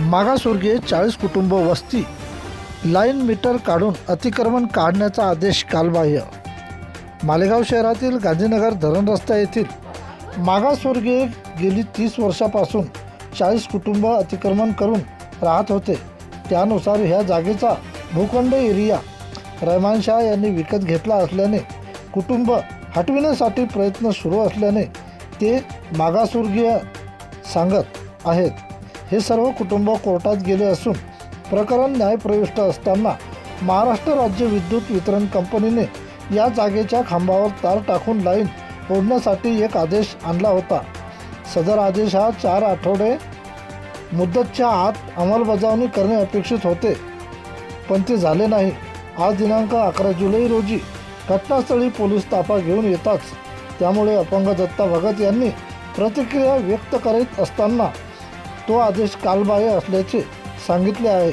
मागासवर्गीय 40 कुटुंब वस्ती लाईन मीटर काढून अतिक्रमण काढण्याचा आदेश कालबाह्य। मालेगाव शहरातील गांधीनगर धरण रस्ता येथील मागासवर्गीय गेली 30 वर्षापासून 40 कुटुंब अतिक्रमण करून राहत होते। त्यानुसार ह्या जागेचा भूखंड एरिया रहमान शाह यांनी विकत घेतला असल्याने कुटुंब हटविण्यासाठी प्रयत्न सुरू असल्याने ते मागासवर्गीय सांगत आहेत। हे सर्व कुटुंब कोर्टात गेले असून प्रकरण न्यायप्रविष्ट असताना महाराष्ट्र राज्य विद्युत वितरण कंपनीने या जागेच्या खांबावर तार टाकून लाईन ओढण्यासाठी एक आदेश आणला होता। सदर आदेश हा 4 आठवडे मुदतच्या आत अंमलबजावणी करणे अपेक्षित होते, पण ते झाले नाही। आज दिनांक 11 जुलै रोजी घटनास्थळी पोलीस ताफा घेऊन येताच त्यामुळे अपंग दत्ता भगत यांनी प्रतिक्रिया व्यक्त करीत असताना तो आदेश कालबाह्य असल्याचे सांगितले आहे।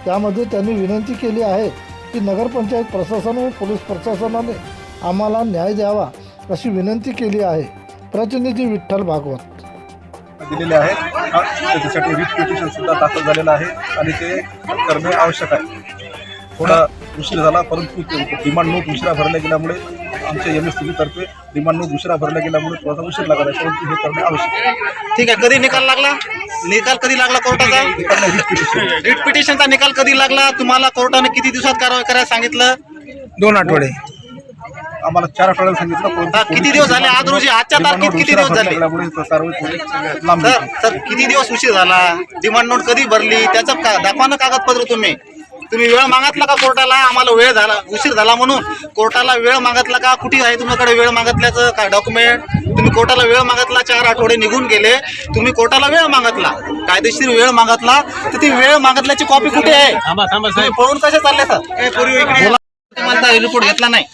त्यामध्ये त्यांनी विनंती केली आहे की नगरपंचायत प्रशासन व पोलीस प्रशासनाने आम्हाला न्याय द्यावा अशी विनंती केली आहे। प्रतिनिधी विठ्ठल भागवत दिलेले आहेत, त्याच्यासाठी रिट पिटिशन सुद्धा दाखल झालेलं आहे आणि ते करणे आवश्यक आहे। थोडा उशीर झाला, परंतु डिमांड नोट उशिरा भरल्या गेल्यामुळे आमच्या MSCB तर्फे डिमांड नोट उशिरा भरल्या गेल्यामुळे थोडासा उशीर लागला आहे, परंतु हे करणे आवश्यक आहे। ठीक आहे, कधी निकाल लागला? निकाल कधी लागला कोर्टाचा? रिट पिटिशनचा निकाल कधी लागला? तुम्हाला कोर्टाने किती दिवसात कारवाई करायला सांगितलं? 2 आठवडे। आम्हाला 4 आठवड्यात सांगितलं, परंतु किती दिवस झाले? आज रोजी आजच्या तारखेत किती दिवस झाले? सर किती दिवस उशीर झाला? डिमांड नोट कधी भरली त्याचं दाखवा ना कागदपत्र। तुम्ही वेळ मागितला का कोर्टाला? आम्हाला वेळ झाला, उशीर झाला म्हणून कोर्टाला वेळ मागितला का? कुठे आहे तुमच्याकडे वेळ मागितल्याचं काय डॉक्युमेंट? तुम्ही कोर्टाला वेळ मागितला, 4 आठवडे निघून गेले, तुम्ही कोर्टाला वेळ मागितला, कायदेशीर वेळ मागितला, तर ती वेळ मागितल्याची कॉपी कुठे आहे? तुम्ही पळून कसे चालले सर? तुम्हाला रिपोर्ट घेतला नाही?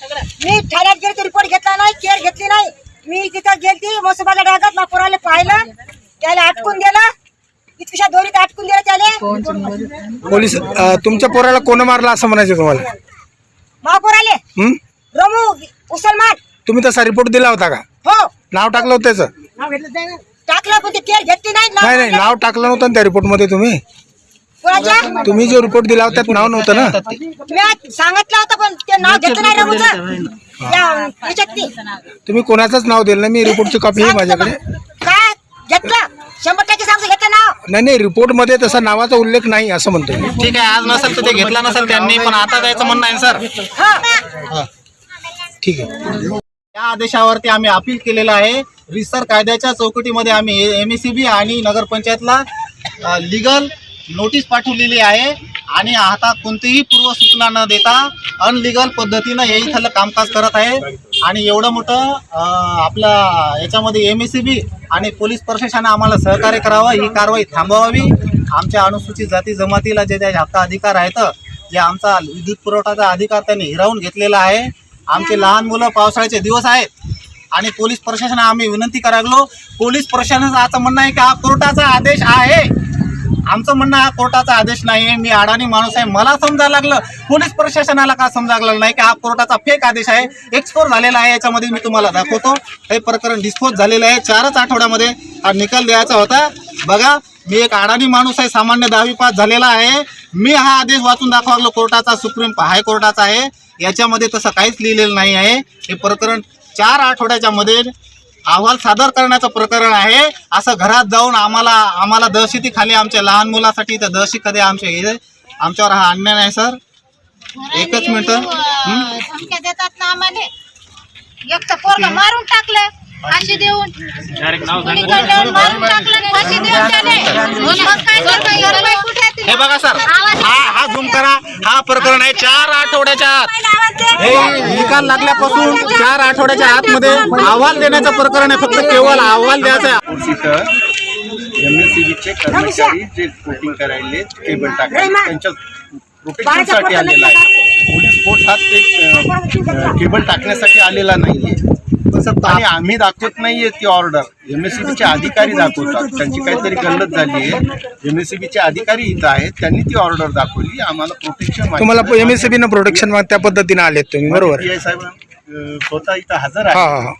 मी ठाण्यात गेले, रिपोर्ट घेतला नाही, केअर घेतली नाही। मी तिथं गेलती मसुबाला डागात पोराला पाहिलं, त्याला अटकून दिलं, इतक्या दोरीत अटकून दिलं त्याला। पोलीस तुमच्या पोराला कोण मारला असं म्हणायचं तुम्हाला? महापोराले रमू मुसलमान। तुम्ही तसा रिपोर्ट दिला होता का? हो, नाव टाकलं होतं त्याचं? टाकलं पण ते केअर घेतली नाही। नाही, नाव टाकलं नव्हतं ना त्या रिपोर्ट मध्ये? कोणाच्या? तुम्ही जो रिपोर्ट दिला होता त्यात नाव नव्हतं ना? मी सांगितलं होतं पण ते नाव घेतलं नाही रमूचं। तुम्ही कोणाचंच नाव दिलं नाही। मी रिपोर्टची कॉपी आहे माझ्याकडे। काय घेतलं? 100% सांगतो घेतलं नाव नाही, रिपोर्ट मध्ये तसा नावाचा उल्लेख नाही असं म्हणतोय मी। ठीक आहे, आज नसेल तर ते घेतला नसेल त्यांनी, पण आता त्याचं म्हणणं आहे सर। ठीक आहे, या आदेशावरती आम्ही अपील केलेलं आहे। रिसर कायद्याच्या चौकटीमध्ये आम्ही MSCB आणि नगरपंचायतला लिगल नोटीस पाठवलेली आहे आणि आता कोणतीही पूर्वसूचना न देता अनलिगल पद्धतीनं हे इथलं कामकाज करत आहे। आणि एवढं मोठं आपल्या याच्यामध्ये MSCB आणि पोलीस प्रशासनाने आम्हाला सहकार्य करावं, ही कारवाई थांबवावी। आमच्या अनुसूचित जाती जमातीला जे हक्क अधिकार आहेत, जे आमचा विद्युत पुरवठाचा अधिकार त्यांनी हिरावून घेतलेला आहे। आमचे लहान मुलं पावसाळ्याचे दिवस आहेत आणि पोलीस प्रशासनाला आम्ही विनंती करायलो, पोलीस प्रशासनाचं असं म्हणणं आहे की हा कोर्टाचा आदेश आहे। आमचं म्हणणं हा कोर्टाचा आदेश नाही आहे। मी अडाणी माणूस आहे, मला समजायला लागलं, पोलीस प्रशासनाला का समजायला लागलं नाही की हा कोर्टाचा फेक आदेश आहे, एक्सपोज झालेला आहे। याच्यामध्ये मी तुम्हाला दाखवतो, हे प्रकरण डिस्पोज झालेलं आहे। 4च आठवड्यामध्ये हा निकाल द्यायचा होता। बघा, मी एक अडाणी माणूस आहे, सामान्य 10वी पास झालेला आहे। मी हा आदेश वाचून दाखवला, कोर्टाचा सुप्रीम हायकोर्टाचा आहे, याच्यामध्ये तसं काहीच लिहिलेलं नाही आहे। हे प्रकरण 4 आठवड्याच्या मध्ये अहवाल सादर करण्याचं प्रकरण आहे। असं घरात जाऊन आम्हाला दहशतीखाली आमच्या लहान मुलासाठी तर दहशत कधी आमच्यावर हा अन्याय आहे सर। एकच मिनिट, धमक्या देतात ना आम्हाला। एक तर पोरगा मारून टाकलं फाशी देऊन, मारून टाकलं फाशी देऊन त्याने। मग काय कारवाई कुठे? हे बघा सर, हा झूम करा, हा प्रकरण आहे 4 आठवड्याच्या आत। हे निकाल लागल्यापासून 4 आठवड्याच्या आतमध्ये अहवाल देण्याचं प्रकरण आहे, फक्त केवळ अहवाल द्यायचा आहे। MSCBचे कर्मचारी जे वोटिंग करायले केबल टाकायले त्यांच्या प्रोटेक्शनसाठी आलेला आहे। पोलीस फोर्स हा ते केबल टाकण्यासाठी आलेला नाहीये आणि आम्ही दाखवत नाहीये ती ऑर्डर, MSCBचे अधिकारी दाखवतात। त्यांची काहीतरी गल्लत झाली आहे, MSCBचे अधिकारी इथं आहेत, त्यांनी ती ऑर्डर दाखवली, आम्हाला प्रोटेक्शन। तुम्हाला MSCB न प्रोटेक्शन त्या पद्धतीने आलेत तुम्ही, बरोबर? साहेब स्वतः इथं हजर आहे।